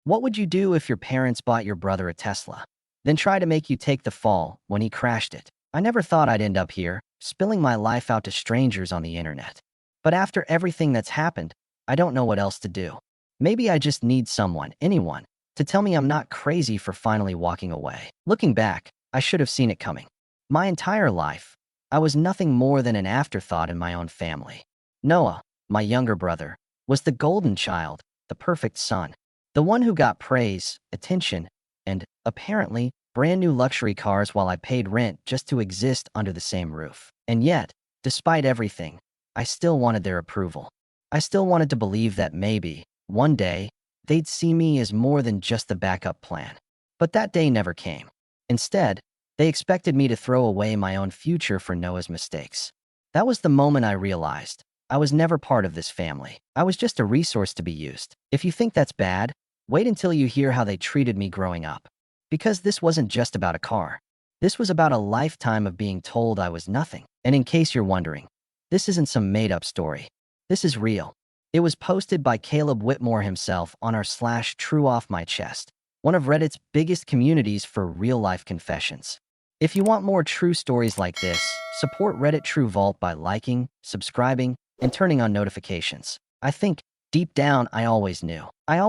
What would you do if your parents bought your brother a Tesla, then try to make you take the fall when he crashed it? I never thought I'd end up here, spilling my life out to strangers on the internet. But after everything that's happened, I don't know what else to do. Maybe I just need someone, anyone, to tell me I'm not crazy for finally walking away. Looking back, I should have seen it coming. My entire life, I was nothing more than an afterthought in my own family. Noah, my younger brother, was the golden child, the perfect son. The one who got praise, attention, and, apparently, brand new luxury cars while I paid rent just to exist under the same roof. And yet, despite everything, I still wanted their approval. I still wanted to believe that maybe, one day, they'd see me as more than just the backup plan. But that day never came. Instead, they expected me to throw away my own future for Noah's mistakes. That was the moment I realized I was never part of this family. I was just a resource to be used. If you think that's bad, wait until you hear how they treated me growing up. Because this wasn't just about a car. This was about a lifetime of being told I was nothing. And in case you're wondering, this isn't some made-up story. This is real. It was posted by Caleb Whitmore himself on our /TrueOffMyChest, one of Reddit's biggest communities for real-life confessions. If you want more true stories like this, support Reddit True Vault by liking, subscribing, and turning on notifications. I think, deep down, I always knew. I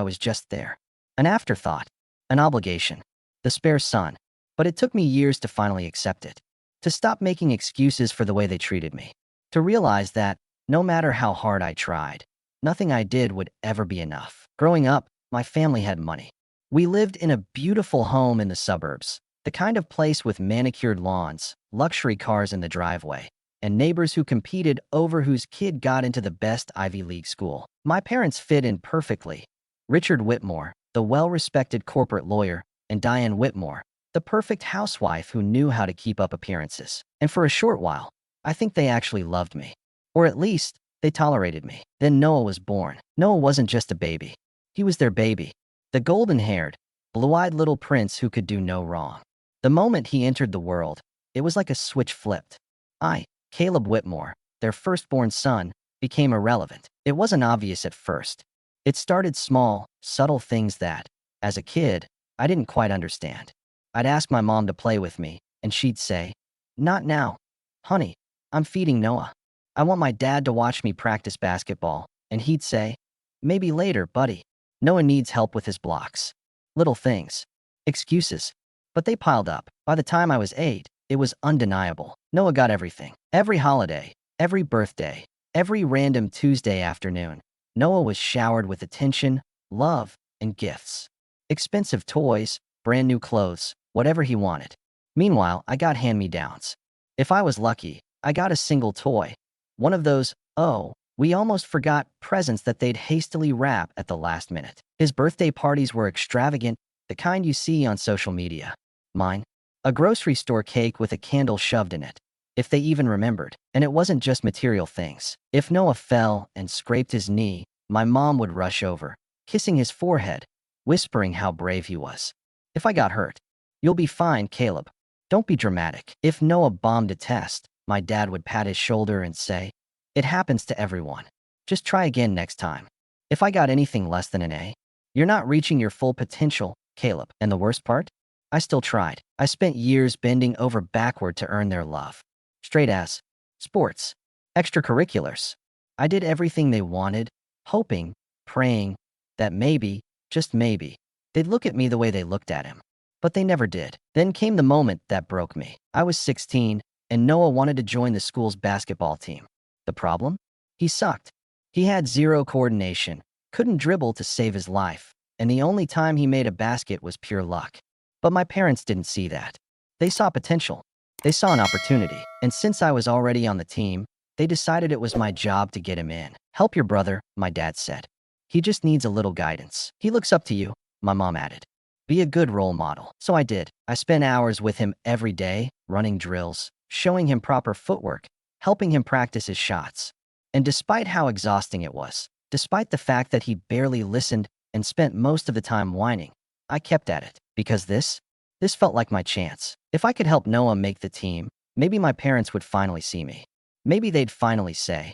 was just there. An afterthought. An obligation. The spare son. But it took me years to finally accept it. To stop making excuses for the way they treated me. To realize that, no matter how hard I tried, nothing I did would ever be enough. Growing up, my family had money. We lived in a beautiful home in the suburbs. The kind of place with manicured lawns, luxury cars in the driveway, and neighbors who competed over whose kid got into the best Ivy League school. My parents fit in perfectly. Richard Whitmore, the well-respected corporate lawyer, and Diane Whitmore, the perfect housewife who knew how to keep up appearances. And for a short while, I think they actually loved me. Or at least, they tolerated me. Then Noah was born. Noah wasn't just a baby. He was their baby. The golden-haired, blue-eyed little prince who could do no wrong. The moment he entered the world, it was like a switch flipped. Caleb Whitmore, their firstborn son, became irrelevant. It wasn't obvious at first. It started small, subtle things that, as a kid, I didn't quite understand. I'd ask my mom to play with me, and she'd say, "Not now. Honey, I'm feeding Noah." I want my dad to watch me practice basketball, and he'd say, "Maybe later, buddy. Noah needs help with his blocks." Little things. Excuses. But they piled up. By the time I was 8, it was undeniable. Noah got everything. Every holiday, every birthday, every random Tuesday afternoon, Noah was showered with attention, love, and gifts. Expensive toys, brand new clothes, whatever he wanted. Meanwhile, I got hand-me-downs. If I was lucky, I got a single toy. One of those, we almost forgot presents that they'd hastily wrap at the last minute. His birthday parties were extravagant, the kind you see on social media. Mine? A grocery store cake with a candle shoved in it, if they even remembered. And it wasn't just material things. If Noah fell and scraped his knee, my mom would rush over, kissing his forehead, whispering how brave he was. If I got hurt, "You'll be fine, Caleb. Don't be dramatic." If Noah bombed a test, my dad would pat his shoulder and say, "It happens to everyone. Just try again next time." If I got anything less than an A, "You're not reaching your full potential, Caleb." And the worst part? I still tried. I spent years bending over backward to earn their love. Straight A's, sports, extracurriculars. I did everything they wanted, hoping, praying, that maybe, just maybe, they'd look at me the way they looked at him. But they never did. Then came the moment that broke me. I was 16, and Noah wanted to join the school's basketball team. The problem? He sucked. He had zero coordination, couldn't dribble to save his life, and the only time he made a basket was pure luck. But my parents didn't see that. They saw potential. They saw an opportunity. And since I was already on the team, they decided it was my job to get him in. "Help your brother," my dad said. "He just needs a little guidance. He looks up to you," my mom added. "Be a good role model." So I did. I spent hours with him every day, running drills, showing him proper footwork, helping him practice his shots. And despite how exhausting it was, despite the fact that he barely listened and spent most of the time whining, I kept at it. Because this felt like my chance. If I could help Noah make the team, maybe my parents would finally see me. Maybe they'd finally say,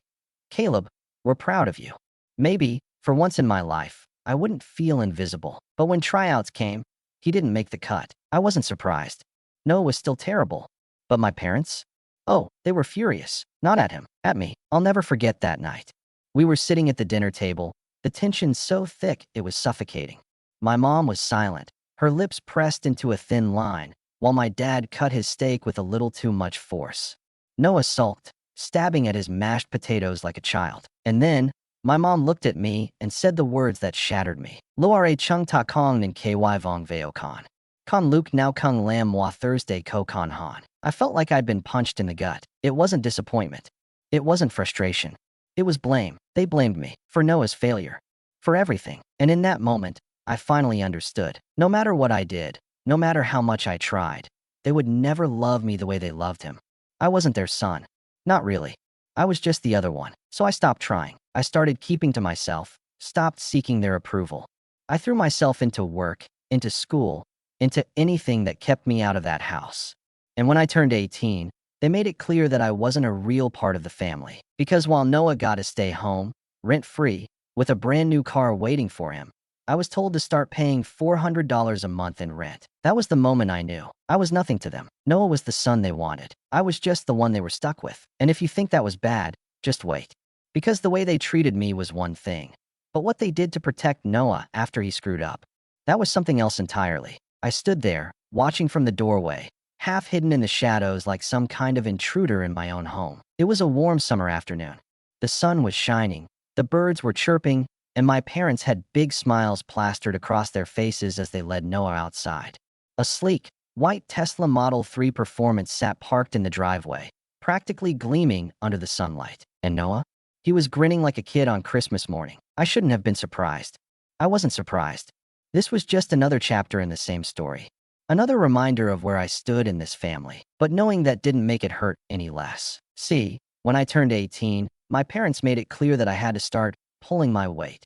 "Caleb, we're proud of you." Maybe, for once in my life, I wouldn't feel invisible. But when tryouts came, he didn't make the cut. I wasn't surprised. Noah was still terrible. But my parents? Oh, they were furious. Not at him, at me. I'll never forget that night. We were sitting at the dinner table, the tension so thick it was suffocating. My mom was silent, her lips pressed into a thin line, while my dad cut his steak with a little too much force. Noah sulked, stabbing at his mashed potatoes like a child. And then, my mom looked at me and said the words that shattered me. Loare chung ta kong nin ky vong veo kan. Kan Luke now kung lam moi Thursday ko kan han. I felt like I'd been punched in the gut. It wasn't disappointment. It wasn't frustration. It was blame. They blamed me for Noah's failure. For everything. And in that moment, I finally understood. No matter what I did, no matter how much I tried, they would never love me the way they loved him. I wasn't their son. Not really. I was just the other one. So I stopped trying. I started keeping to myself, stopped seeking their approval. I threw myself into work, into school, into anything that kept me out of that house. And when I turned 18, they made it clear that I wasn't a real part of the family. Because while Noah got to stay home, rent-free, with a brand new car waiting for him, I was told to start paying $400 a month in rent. That was the moment I knew. I was nothing to them. Noah was the son they wanted. I was just the one they were stuck with. And if you think that was bad, just wait. Because the way they treated me was one thing. But what they did to protect Noah after he screwed up, that was something else entirely. I stood there, watching from the doorway, half hidden in the shadows like some kind of intruder in my own home. It was a warm summer afternoon. The sun was shining, the birds were chirping, and my parents had big smiles plastered across their faces as they led Noah outside. A sleek, white Tesla Model 3 Performance sat parked in the driveway, practically gleaming under the sunlight. And Noah? He was grinning like a kid on Christmas morning. I shouldn't have been surprised. I wasn't surprised. This was just another chapter in the same story. Another reminder of where I stood in this family. But knowing that didn't make it hurt any less. See, when I turned 18, my parents made it clear that I had to start pulling my weight.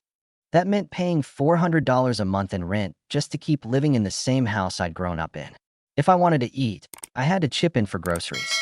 That meant paying $400 a month in rent just to keep living in the same house I'd grown up in. If I wanted to eat, I had to chip in for groceries.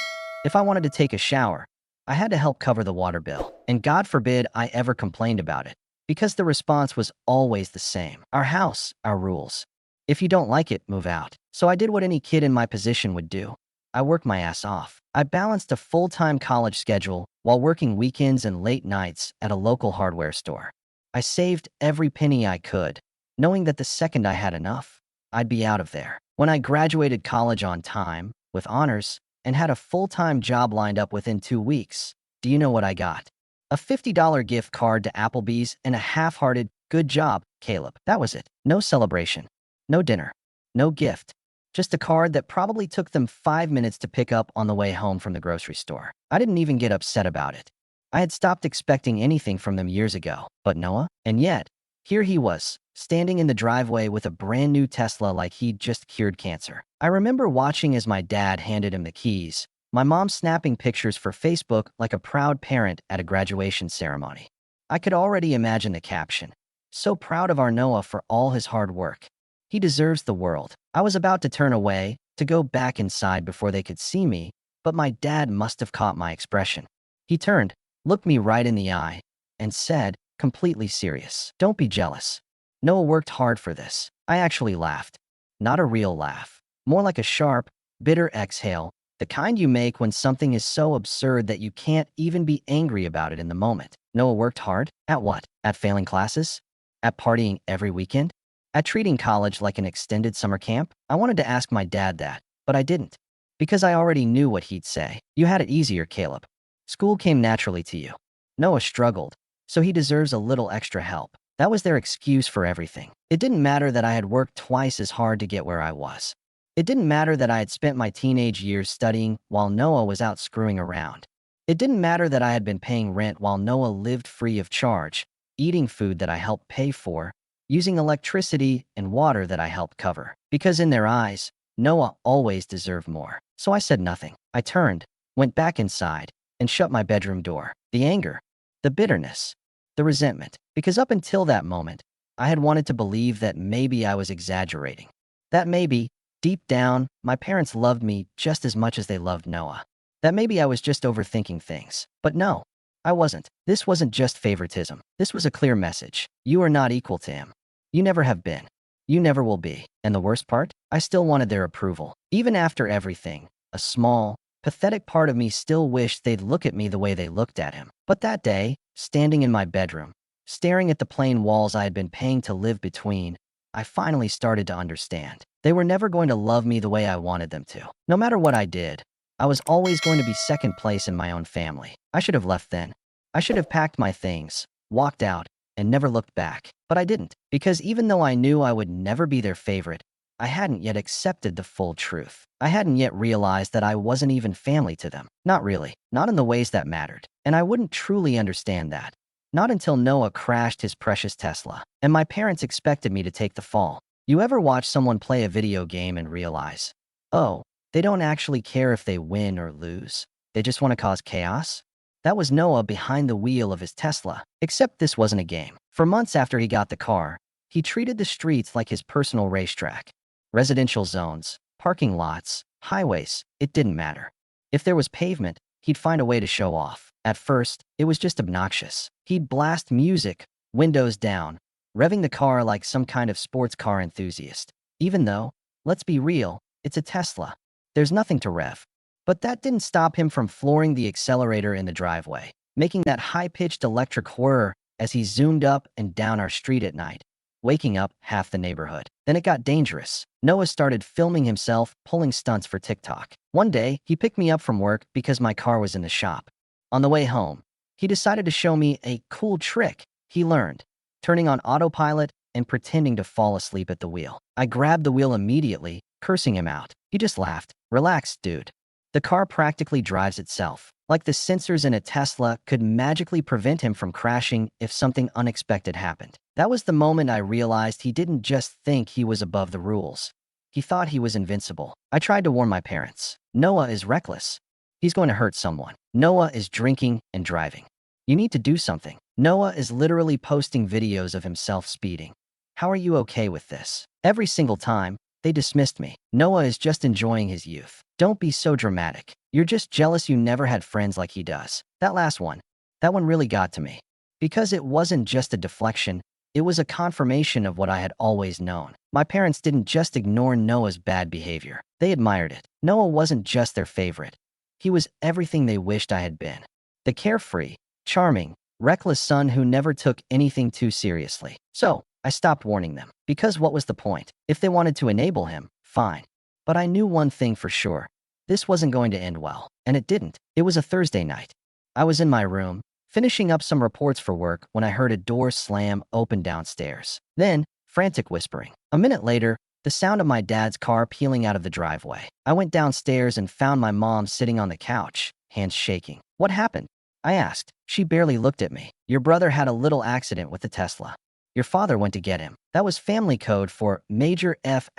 If I wanted to take a shower, I had to help cover the water bill. And God forbid I ever complained about it, because the response was always the same. Our house, our rules. If you don't like it, move out. So I did what any kid in my position would do. I worked my ass off. I balanced a full-time college schedule while working weekends and late nights at a local hardware store. I saved every penny I could, knowing that the second I had enough, I'd be out of there. When I graduated college on time, with honors, and had a full-time job lined up within 2 weeks, do you know what I got? A $50 gift card to Applebee's and a half-hearted, "Good job, Caleb." That was it. No celebration. No dinner. No gift. Just a card that probably took them 5 minutes to pick up on the way home from the grocery store. I didn't even get upset about it. I had stopped expecting anything from them years ago. But Noah? And yet, here he was, standing in the driveway with a brand new Tesla like he'd just cured cancer. I remember watching as my dad handed him the keys, my mom snapping pictures for Facebook like a proud parent at a graduation ceremony. I could already imagine the caption. "So proud of our Noah for all his hard work. He deserves the world." I was about to turn away, to go back inside before they could see me, but my dad must have caught my expression. He turned, looked me right in the eye, and said, completely serious, "Don't be jealous. Noah worked hard for this." I actually laughed. Not a real laugh. More like a sharp, bitter exhale, the kind you make when something is so absurd that you can't even be angry about it in the moment. Noah worked hard? At what? At failing classes? At partying every weekend? At treating college like an extended summer camp? I wanted to ask my dad that, but I didn't. Because I already knew what he'd say. "You had it easier, Caleb. School came naturally to you. Noah struggled, so he deserves a little extra help." That was their excuse for everything. It didn't matter that I had worked twice as hard to get where I was. It didn't matter that I had spent my teenage years studying while Noah was out screwing around. It didn't matter that I had been paying rent while Noah lived free of charge, eating food that I helped pay for, using electricity and water that I helped cover. Because in their eyes, Noah always deserved more. So I said nothing. I turned, went back inside, and shut my bedroom door. The anger, the bitterness, the resentment. Because up until that moment, I had wanted to believe that maybe I was exaggerating. That maybe, deep down, my parents loved me just as much as they loved Noah. That maybe I was just overthinking things. But no, I wasn't. This wasn't just favoritism. This was a clear message. You are not equal to him. You never have been. You never will be. And the worst part? I still wanted their approval. Even after everything, a small, pathetic part of me still wished they'd look at me the way they looked at him. But that day, standing in my bedroom, staring at the plain walls I had been paying to live between, I finally started to understand. They were never going to love me the way I wanted them to. No matter what I did, I was always going to be second place in my own family. I should have left then. I should have packed my things, walked out, and never looked back. But I didn't, because even though I knew I would never be their favorite, I hadn't yet accepted the full truth. I hadn't yet realized that I wasn't even family to them. Not really. Not in the ways that mattered. And I wouldn't truly understand that. Not until Noah crashed his precious Tesla, and my parents expected me to take the fall. You ever watch someone play a video game and realize, oh, they don't actually care if they win or lose. They just want to cause chaos? That was Noah behind the wheel of his Tesla. Except this wasn't a game. For months after he got the car, he treated the streets like his personal racetrack. Residential zones, parking lots, highways, it didn't matter. If there was pavement, he'd find a way to show off. At first, it was just obnoxious. He'd blast music, windows down, revving the car like some kind of sports car enthusiast. Even though, let's be real, it's a Tesla. There's nothing to rev. But that didn't stop him from flooring the accelerator in the driveway, making that high-pitched electric whir as he zoomed up and down our street at night, waking up half the neighborhood. Then it got dangerous. Noah started filming himself pulling stunts for TikTok. One day, he picked me up from work because my car was in the shop. On the way home, he decided to show me a cool trick he learned, turning on autopilot and pretending to fall asleep at the wheel. I grabbed the wheel immediately, cursing him out. He just laughed. Relax, dude. The car practically drives itself. Like the sensors in a Tesla could magically prevent him from crashing if something unexpected happened. That was the moment I realized he didn't just think he was above the rules. He thought he was invincible. I tried to warn my parents. Noah is reckless. He's going to hurt someone. Noah is drinking and driving. You need to do something. Noah is literally posting videos of himself speeding. How are you okay with this? Every single time, they dismissed me. Noah is just enjoying his youth. Don't be so dramatic. You're just jealous you never had friends like he does. That one really got to me. Because it wasn't just a deflection, it was a confirmation of what I had always known. My parents didn't just ignore Noah's bad behavior. They admired it. Noah wasn't just their favorite. He was everything they wished I had been. The carefree, charming, reckless son who never took anything too seriously. So, I stopped warning them. Because what was the point? If they wanted to enable him, fine. But I knew one thing for sure. This wasn't going to end well. And it didn't. It was a Thursday night. I was in my room, finishing up some reports for work when I heard a door slam open downstairs. Then, frantic whispering. A minute later, the sound of my dad's car peeling out of the driveway. I went downstairs and found my mom sitting on the couch, hands shaking. What happened? I asked. She barely looked at me. Your brother had a little accident with the Tesla. Your father went to get him. That was family code for major F******.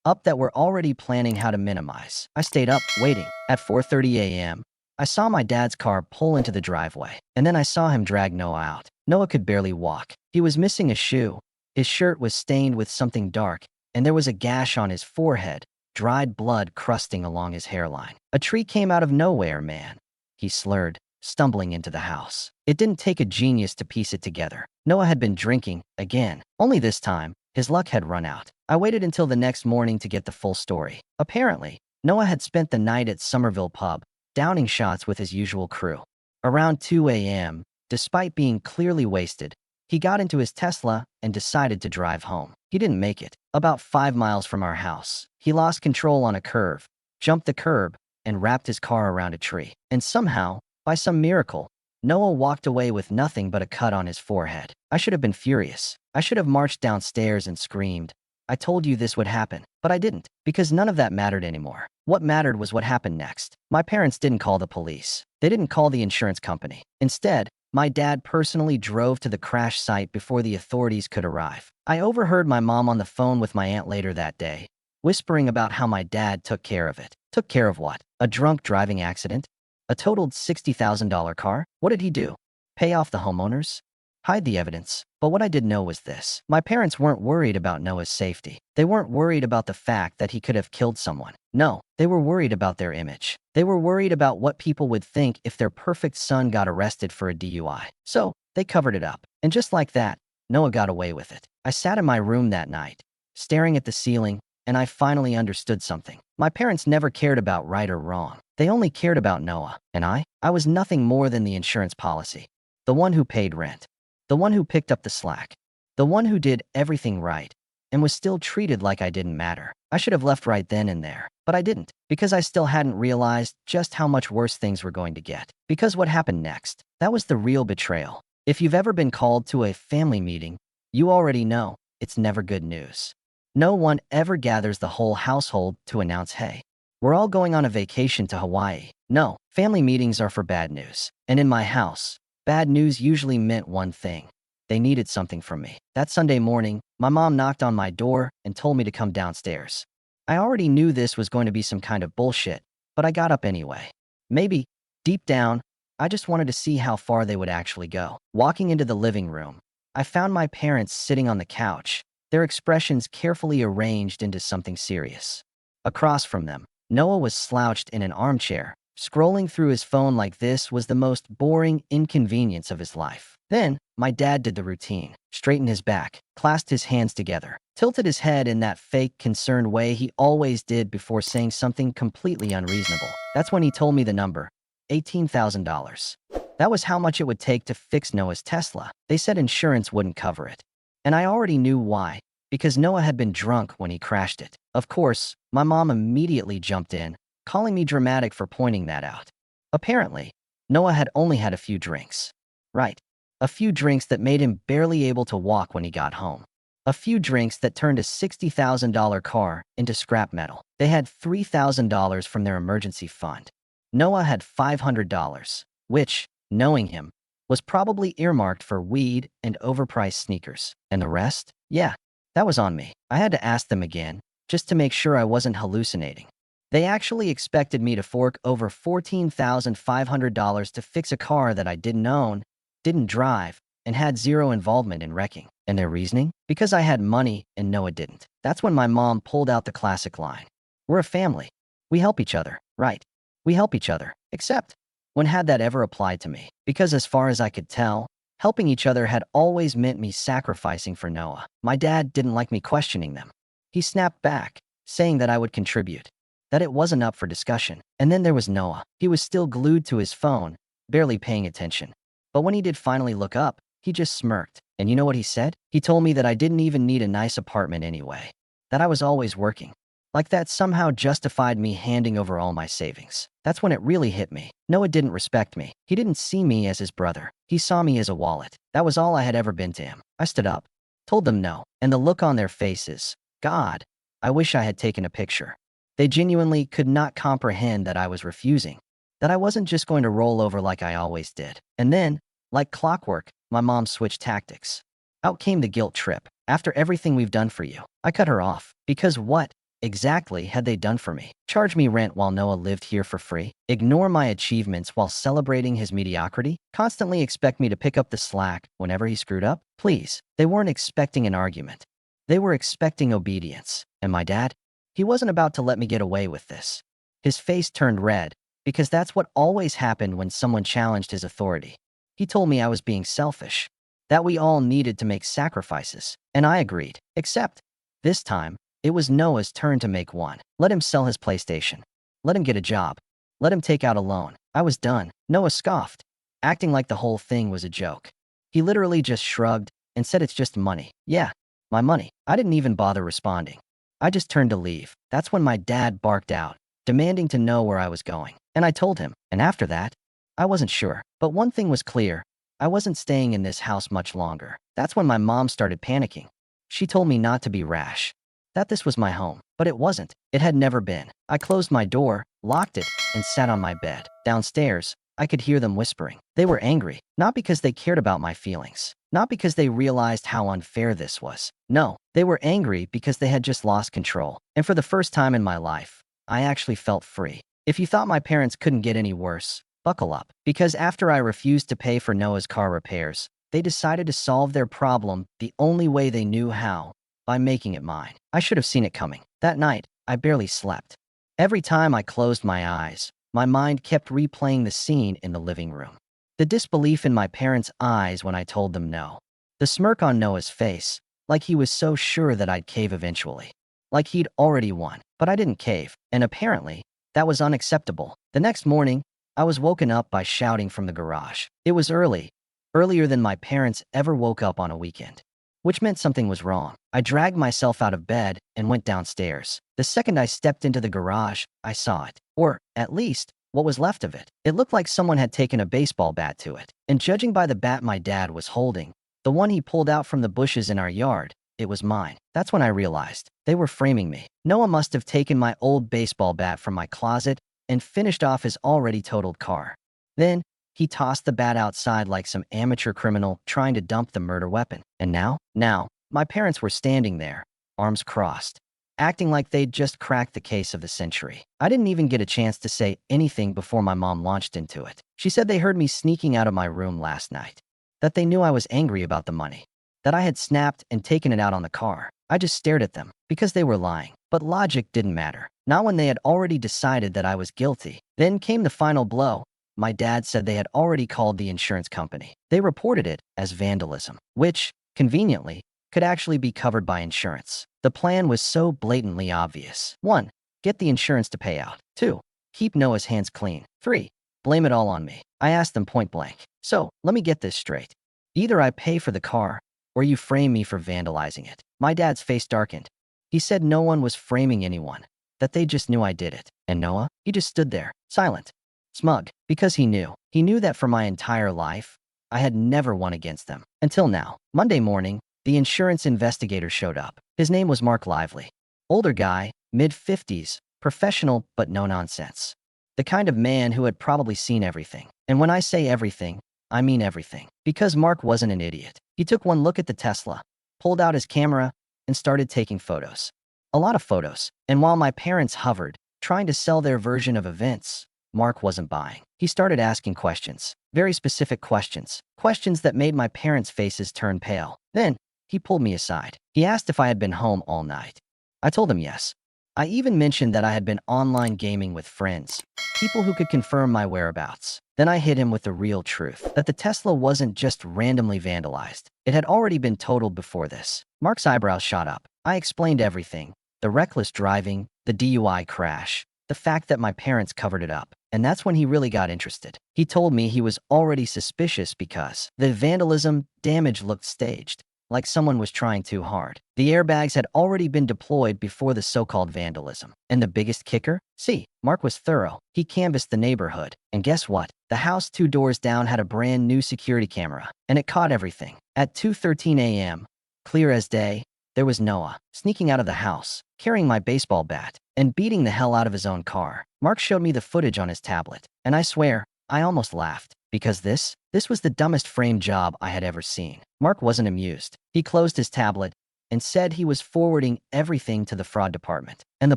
Up that we're already planning how to minimize. I stayed up, waiting. At 4:30 a.m., I saw my dad's car pull into the driveway, and then I saw him drag Noah out. Noah could barely walk. He was missing a shoe. His shirt was stained with something dark, and there was a gash on his forehead, dried blood crusting along his hairline. A tree came out of nowhere, man. He slurred, stumbling into the house. It didn't take a genius to piece it together. Noah had been drinking, again. Only this time, his luck had run out. I waited until the next morning to get the full story. Apparently, Noah had spent the night at Somerville Pub, downing shots with his usual crew. Around 2 a.m., despite being clearly wasted, he got into his Tesla and decided to drive home. He didn't make it. About 5 miles from our house, he lost control on a curve, jumped the curb, and wrapped his car around a tree. And somehow, by some miracle, Noah walked away with nothing but a cut on his forehead. I should have been furious. I should have marched downstairs and screamed, I told you this would happen. But I didn't, because none of that mattered anymore. What mattered was what happened next. My parents didn't call the police. They didn't call the insurance company. Instead, my dad personally drove to the crash site before the authorities could arrive. I overheard my mom on the phone with my aunt later that day, whispering about how my dad took care of it. Took care of what? A drunk driving accident? A totaled $60,000 car? What did he do? Pay off the homeowners? Hide the evidence? But what I did know was this. My parents weren't worried about Noah's safety. They weren't worried about the fact that he could have killed someone. No, they were worried about their image. They were worried about what people would think if their perfect son got arrested for a DUI. So, they covered it up. And just like that, Noah got away with it. I sat in my room that night, staring at the ceiling, and I finally understood something. My parents never cared about right or wrong. They only cared about Noah. And I was nothing more than the insurance policy. The one who paid rent. The one who picked up the slack. The one who did everything right and was still treated like I didn't matter. I should have left right then and there, but I didn't, because I still hadn't realized just how much worse things were going to get. Because what happened next, that was the real betrayal. If you've ever been called to a family meeting, you already know it's never good news. No one ever gathers the whole household to announce, hey, we're all going on a vacation to Hawaii. No, family meetings are for bad news. And in my house, bad news usually meant one thing. They needed something from me. That Sunday morning, my mom knocked on my door and told me to come downstairs. I already knew this was going to be some kind of bullshit, but I got up anyway. Maybe, deep down, I just wanted to see how far they would actually go. Walking into the living room, I found my parents sitting on the couch, their expressions carefully arranged into something serious. Across from them, Noah was slouched in an armchair, scrolling through his phone like this was the most boring inconvenience of his life. Then, my dad did the routine, straightened his back, clasped his hands together, tilted his head in that fake, concerned way he always did before saying something completely unreasonable. That's when he told me the number, $18,000. That was how much it would take to fix Noah's Tesla. They said insurance wouldn't cover it. And I already knew why, because Noah had been drunk when he crashed it. Of course, my mom immediately jumped in, calling me dramatic for pointing that out. Apparently, Noah had only had a few drinks. Right. A few drinks that made him barely able to walk when he got home. A few drinks that turned a $60,000 car into scrap metal. They had $3,000 from their emergency fund. Noah had $500, which, knowing him, was probably earmarked for weed and overpriced sneakers. And the rest? Yeah, that was on me. I had to ask them again, just to make sure I wasn't hallucinating. They actually expected me to fork over $14,500 to fix a car that I didn't own, didn't drive, and had zero involvement in wrecking. And their reasoning? Because I had money and Noah didn't. That's when my mom pulled out the classic line. We're a family. We help each other, right? We help each other. Except, when had that ever applied to me? Because as far as I could tell, helping each other had always meant me sacrificing for Noah. My dad didn't like me questioning them. He snapped back, saying that I would contribute, that it wasn't up for discussion. And then there was Noah. He was still glued to his phone, barely paying attention. But when he did finally look up, he just smirked. And you know what he said? He told me that I didn't even need a nice apartment anyway, that I was always working. Like that somehow justified me handing over all my savings. That's when it really hit me. Noah didn't respect me. He didn't see me as his brother. He saw me as a wallet. That was all I had ever been to him. I stood up, told them no, and the look on their faces, God, I wish I had taken a picture. They genuinely could not comprehend that I was refusing, that I wasn't just going to roll over like I always did. And then, like clockwork, my mom switched tactics. Out came the guilt trip. After everything we've done for you. I cut her off. Because what exactly had they done for me? Charge me rent while Noah lived here for free? Ignore my achievements while celebrating his mediocrity? Constantly expect me to pick up the slack whenever he screwed up? Please. They weren't expecting an argument. They were expecting obedience. And my dad? He wasn't about to let me get away with this. His face turned red, because that's what always happened when someone challenged his authority. He told me I was being selfish, that we all needed to make sacrifices, and I agreed. Except, this time, it was Noah's turn to make one. Let him sell his PlayStation. Let him get a job. Let him take out a loan. I was done. Noah scoffed, acting like the whole thing was a joke. He literally just shrugged and said it's just money. Yeah, my money. I didn't even bother responding. I just turned to leave. That's when my dad barked out, demanding to know where I was going. And I told him, and after that, I wasn't sure. But one thing was clear. I wasn't staying in this house much longer. That's when my mom started panicking. She told me not to be rash, that this was my home. But it wasn't. It had never been. I closed my door, locked it, and sat on my bed. Downstairs, I could hear them whispering. They were angry, not because they cared about my feelings, not because they realized how unfair this was. No, they were angry because they had just lost control. And for the first time in my life, I actually felt free. If you thought my parents couldn't get any worse, buckle up. Because after I refused to pay for Noah's car repairs, they decided to solve their problem the only way they knew how, by making it mine. I should have seen it coming. That night, I barely slept. Every time I closed my eyes, my mind kept replaying the scene in the living room. The disbelief in my parents' eyes when I told them no. The smirk on Noah's face, like he was so sure that I'd cave eventually. Like he'd already won. But I didn't cave, and apparently, that was unacceptable. The next morning, I was woken up by shouting from the garage. It was early, earlier than my parents ever woke up on a weekend, which meant something was wrong. I dragged myself out of bed and went downstairs. The second I stepped into the garage, I saw it. Or, at least, what was left of it. It looked like someone had taken a baseball bat to it. And judging by the bat my dad was holding, the one he pulled out from the bushes in our yard, it was mine. That's when I realized they were framing me. Noah must have taken my old baseball bat from my closet and finished off his already totaled car. Then, he tossed the bat outside like some amateur criminal trying to dump the murder weapon. And now, my parents were standing there, arms crossed, acting like they'd just cracked the case of the century. I didn't even get a chance to say anything before my mom launched into it. She said they heard me sneaking out of my room last night, that they knew I was angry about the money, that I had snapped and taken it out on the car. I just stared at them because they were lying. But logic didn't matter. Not when they had already decided that I was guilty. Then came the final blow. My dad said they had already called the insurance company. They reported it as vandalism, which, conveniently, could actually be covered by insurance. The plan was so blatantly obvious. 1. Get the insurance to pay out. 2. Keep Noah's hands clean. 3. Blame it all on me. I asked them point blank. So, let me get this straight. Either I pay for the car, or you frame me for vandalizing it. My dad's face darkened. He said no one was framing anyone, that they just knew I did it. And Noah? He just stood there, silent, smug, because he knew. He knew that for my entire life, I had never won against them. Until now. Monday morning, the insurance investigator showed up. His name was Mark Lively. Older guy, mid-50s, professional but no nonsense. The kind of man who had probably seen everything. And when I say everything, I mean everything. Because Mark wasn't an idiot. He took one look at the Tesla, pulled out his camera, and started taking photos. A lot of photos. And while my parents hovered, trying to sell their version of events, Mark wasn't buying. He started asking questions. Very specific questions. Questions that made my parents' faces turn pale. Then, he pulled me aside. He asked if I had been home all night. I told him yes. I even mentioned that I had been online gaming with friends, people who could confirm my whereabouts. Then I hit him with the real truth, that the Tesla wasn't just randomly vandalized. It had already been totaled before this. Mark's eyebrows shot up. I explained everything. The reckless driving, the DUI crash, the fact that my parents covered it up. And that's when he really got interested. He told me he was already suspicious because the vandalism damage looked staged, like someone was trying too hard. The airbags had already been deployed before the so-called vandalism. And the biggest kicker? See, Mark was thorough. He canvassed the neighborhood. And guess what? The house 2 doors down had a brand new security camera, and it caught everything. At 2:13 a.m., clear as day, there was Noah, sneaking out of the house, carrying my baseball bat, and beating the hell out of his own car. Mark showed me the footage on his tablet, and I swear, I almost laughed. Because this was the dumbest frame job I had ever seen. Mark wasn't amused. He closed his tablet and said he was forwarding everything to the fraud department and the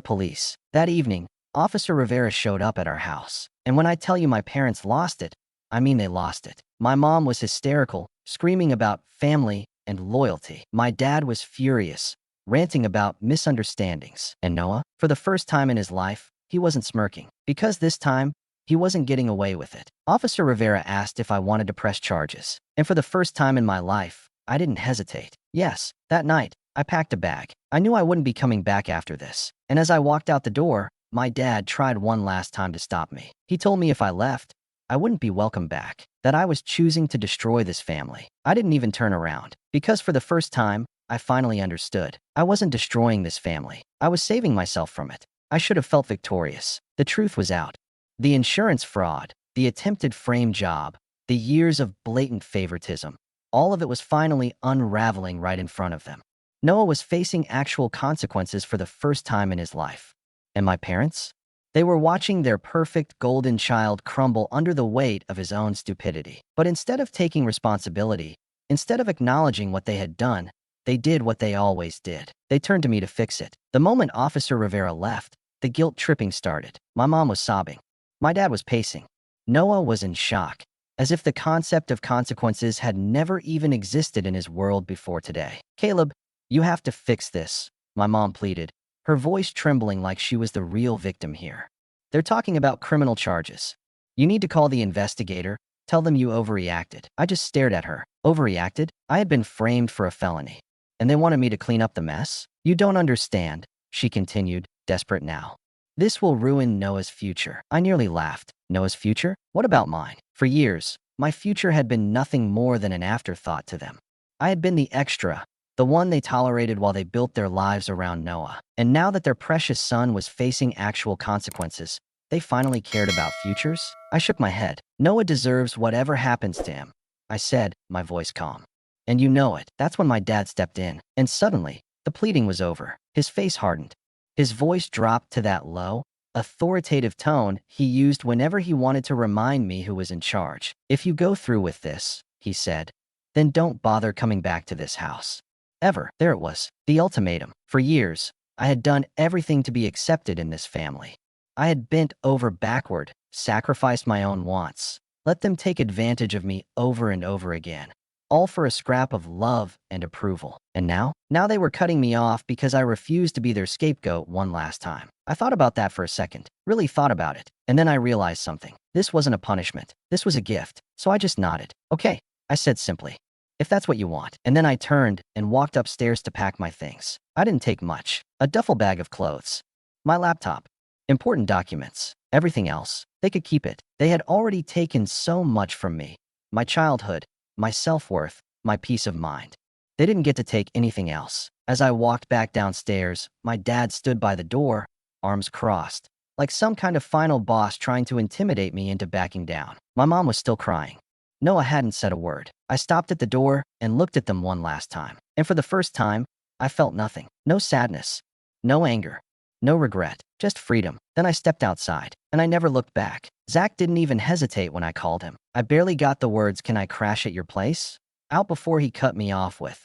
police. That evening, Officer Rivera showed up at our house. And when I tell you my parents lost it, I mean they lost it. My mom was hysterical, screaming about family and loyalty. My dad was furious, ranting about misunderstandings. And Noah, for the first time in his life, he wasn't smirking. Because this time, he wasn't getting away with it. Officer Rivera asked if I wanted to press charges. And for the first time in my life, I didn't hesitate. Yes, that night, I packed a bag. I knew I wouldn't be coming back after this. And as I walked out the door, my dad tried one last time to stop me. He told me if I left, I wouldn't be welcome back, that I was choosing to destroy this family. I didn't even turn around, because for the first time, I finally understood. I wasn't destroying this family. I was saving myself from it. I should have felt victorious. The truth was out. The insurance fraud, the attempted frame job, the years of blatant favoritism, all of it was finally unraveling right in front of them. Noah was facing actual consequences for the first time in his life. And my parents? They were watching their perfect golden child crumble under the weight of his own stupidity. But instead of taking responsibility, instead of acknowledging what they had done, they did what they always did. They turned to me to fix it. The moment Officer Rivera left, the guilt tripping started. My mom was sobbing. My dad was pacing. Noah was in shock, as if the concept of consequences had never even existed in his world before today. Caleb, you have to fix this, my mom pleaded, her voice trembling like she was the real victim here. They're talking about criminal charges. You need to call the investigator, Tell them you overreacted. I just stared at her. Overreacted? I had been framed for a felony. And they wanted me to clean up the mess? You don't understand, she continued, desperate now. This will ruin Noah's future. I nearly laughed. Noah's future? What about mine? For years, my future had been nothing more than an afterthought to them. I had been the extra, the one they tolerated while they built their lives around Noah. And now that their precious son was facing actual consequences, they finally cared about futures? I shook my head. Noah deserves whatever happens to him, I said, my voice calm. And you know it. That's when my dad stepped in. And suddenly, the pleading was over. His face hardened. His voice dropped to that low, authoritative tone he used whenever he wanted to remind me who was in charge. If you go through with this, he said, then don't bother coming back to this house. Ever. There it was. The ultimatum. For years, I had done everything to be accepted in this family. I had bent over backward, sacrificed my own wants, let them take advantage of me over and over again, all for a scrap of love and approval. And now they were cutting me off because I refused to be their scapegoat one last time. I thought about that for a second, really thought about it, and then I realized something. This wasn't a punishment. This was a gift. So I just nodded. Okay, I said simply, if that's what you want. And then I turned and walked upstairs to pack my things. I didn't take much. A duffel bag of clothes, my laptop, important documents, everything else. They could keep it. They had already taken so much from me. My childhood, my self-worth, my peace of mind. They didn't get to take anything else. As I walked back downstairs, my dad stood by the door, arms crossed, like some kind of final boss trying to intimidate me into backing down. My mom was still crying. Noah hadn't said a word. I stopped at the door and looked at them one last time. And for the first time, I felt nothing. No sadness, no anger, no regret, just freedom. Then I stepped outside, and I never looked back. Zach didn't even hesitate when I called him. I barely got the words, "Can I crash at your place?" out before he cut me off with,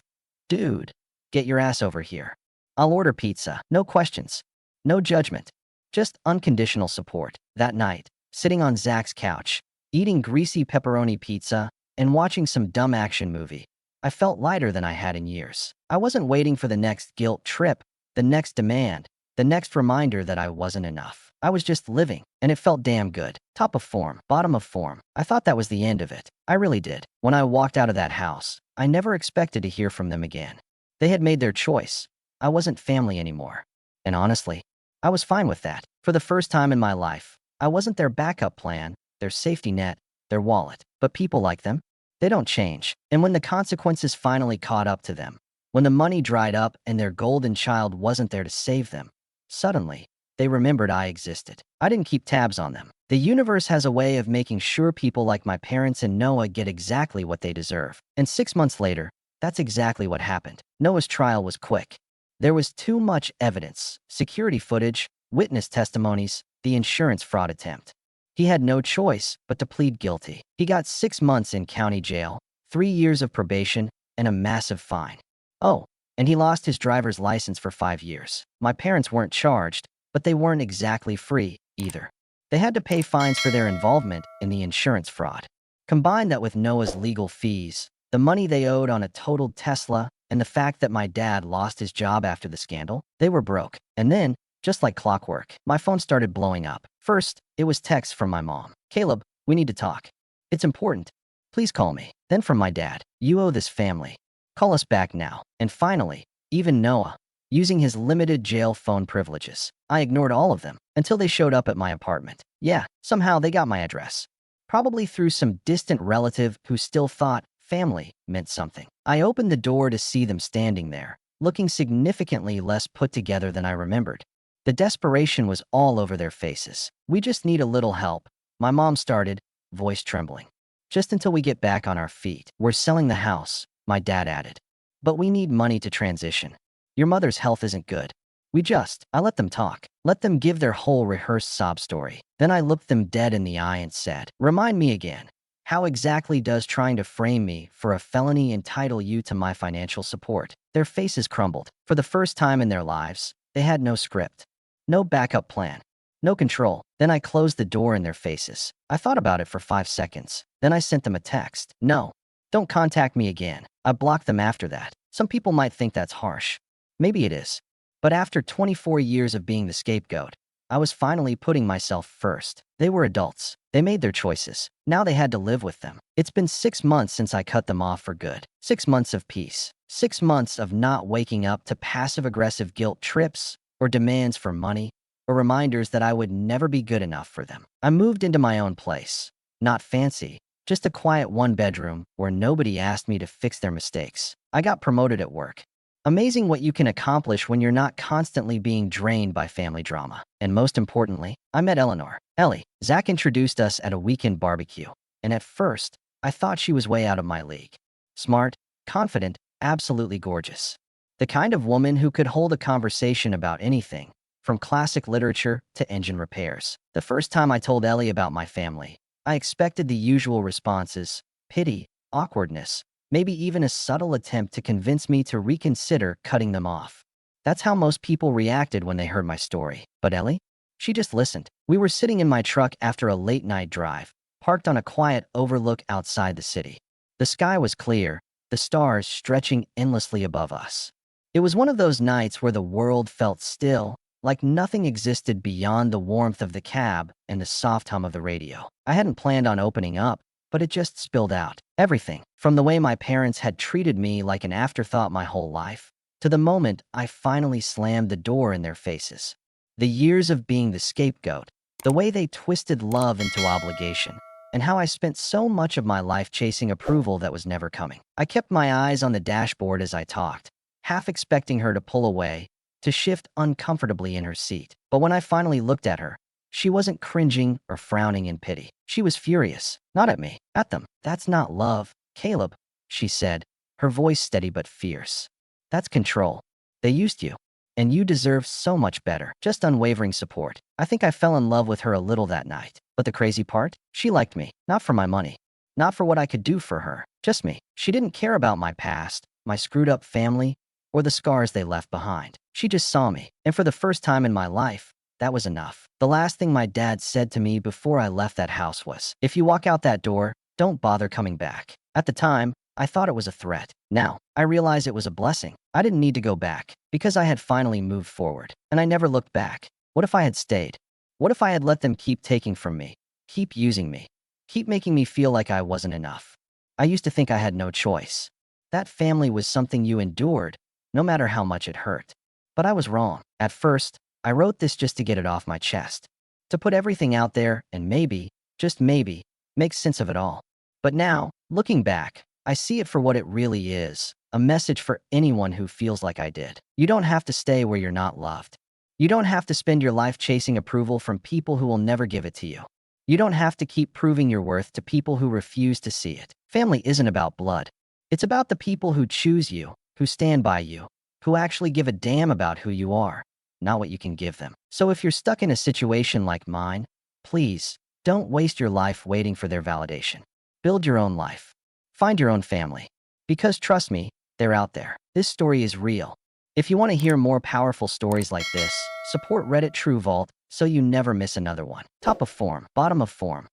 "Dude, get your ass over here. I'll order pizza." No questions, no judgment, just unconditional support. That night, sitting on Zach's couch, eating greasy pepperoni pizza, and watching some dumb action movie, I felt lighter than I had in years. I wasn't waiting for the next guilt trip, the next demand, the next reminder that I wasn't enough. I was just living, and it felt damn good. Top of form, bottom of form. I thought that was the end of it. I really did. When I walked out of that house, I never expected to hear from them again. They had made their choice. I wasn't family anymore. And honestly, I was fine with that. For the first time in my life, I wasn't their backup plan, their safety net, their wallet. But people like them, they don't change. And when the consequences finally caught up to them, when the money dried up and their golden child wasn't there to save them, suddenly, they remembered I existed. I didn't keep tabs on them. The universe has a way of making sure people like my parents and Noah get exactly what they deserve. And 6 months later, that's exactly what happened. Noah's trial was quick. There was too much evidence, security footage, witness testimonies, the insurance fraud attempt. He had no choice but to plead guilty. He got 6 months in county jail, 3 years of probation, and a massive fine. Oh, and he lost his driver's license for 5 years. My parents weren't charged, but they weren't exactly free either. They had to pay fines for their involvement in the insurance fraud. Combine that with Noah's legal fees, the money they owed on a totaled Tesla, and the fact that my dad lost his job after the scandal, they were broke. And then, just like clockwork, my phone started blowing up. First, it was texts from my mom. "Caleb, we need to talk. It's important. Please call me." Then from my dad, "You owe this family. Call us back now." And finally, even Noah, using his limited jail phone privileges. I ignored all of them until they showed up at my apartment. Yeah, somehow they got my address. Probably through some distant relative who still thought family meant something. I opened the door to see them standing there, looking significantly less put together than I remembered. The desperation was all over their faces. "We just need a little help," my mom started, voice trembling. "Just until we get back on our feet. We're selling the house," my dad added. "But we need money to transition. Your mother's health isn't good." I let them talk. Let them give their whole rehearsed sob story. Then I looked them dead in the eye and said, "Remind me again, how exactly does trying to frame me for a felony entitle you to my financial support?" Their faces crumbled. For the first time in their lives, they had no script, no backup plan, no control. Then I closed the door in their faces. I thought about it for 5 seconds. Then I sent them a text. "No, don't contact me again." I blocked them after that. Some people might think that's harsh. Maybe it is. But after 24 years of being the scapegoat, I was finally putting myself first. They were adults. They made their choices. Now they had to live with them. It's been 6 months since I cut them off for good. 6 months of peace. 6 months of not waking up to passive-aggressive guilt trips or demands for money or reminders that I would never be good enough for them. I moved into my own place. Not fancy, just a quiet one-bedroom where nobody asked me to fix their mistakes. I got promoted at work. Amazing what you can accomplish when you're not constantly being drained by family drama. And most importantly, I met Eleanor. Ellie. Zach introduced us at a weekend barbecue, and at first, I thought she was way out of my league. Smart, confident, absolutely gorgeous. The kind of woman who could hold a conversation about anything, from classic literature to engine repairs. The first time I told Ellie about my family, I expected the usual responses: pity, awkwardness, maybe even a subtle attempt to convince me to reconsider cutting them off. That's how most people reacted when they heard my story. But Ellie? She just listened. We were sitting in my truck after a late-night drive, parked on a quiet overlook outside the city. The sky was clear, the stars stretching endlessly above us. It was one of those nights where the world felt still, like nothing existed beyond the warmth of the cab and the soft hum of the radio. I hadn't planned on opening up, but it just spilled out. Everything, from the way my parents had treated me like an afterthought my whole life, to the moment I finally slammed the door in their faces. The years of being the scapegoat, the way they twisted love into obligation, and how I spent so much of my life chasing approval that was never coming. I kept my eyes on the dashboard as I talked, half expecting her to pull away, to shift uncomfortably in her seat. But when I finally looked at her, she wasn't cringing or frowning in pity. She was furious, not at me, at them. "That's not love, Caleb," she said, her voice steady but fierce. "That's control. They used you, and you deserve so much better." Just unwavering support. I think I fell in love with her a little that night. But the crazy part? She liked me, not for my money, not for what I could do for her, just me. She didn't care about my past, my screwed-up family, or the scars they left behind. She just saw me, and for the first time in my life, that was enough. The last thing my dad said to me before I left that house was, "If you walk out that door, don't bother coming back." At the time, I thought it was a threat. Now, I realize it was a blessing. I didn't need to go back, because I had finally moved forward, and I never looked back. What if I had stayed? What if I had let them keep taking from me, keep using me, keep making me feel like I wasn't enough? I used to think I had no choice. That family was something you endured, no matter how much it hurt. But I was wrong. At first, I wrote this just to get it off my chest, to put everything out there and maybe, just maybe, make sense of it all. But now, looking back, I see it for what it really is, a message for anyone who feels like I did. You don't have to stay where you're not loved. You don't have to spend your life chasing approval from people who will never give it to you. You don't have to keep proving your worth to people who refuse to see it. Family isn't about blood. It's about the people who choose you, who stand by you, who actually give a damn about who you are, not what you can give them. So if you're stuck in a situation like mine, please, don't waste your life waiting for their validation. Build your own life. Find your own family. Because trust me, they're out there. This story is real. If you want to hear more powerful stories like this, support Reddit True Vault so you never miss another one. Top of form, bottom of form.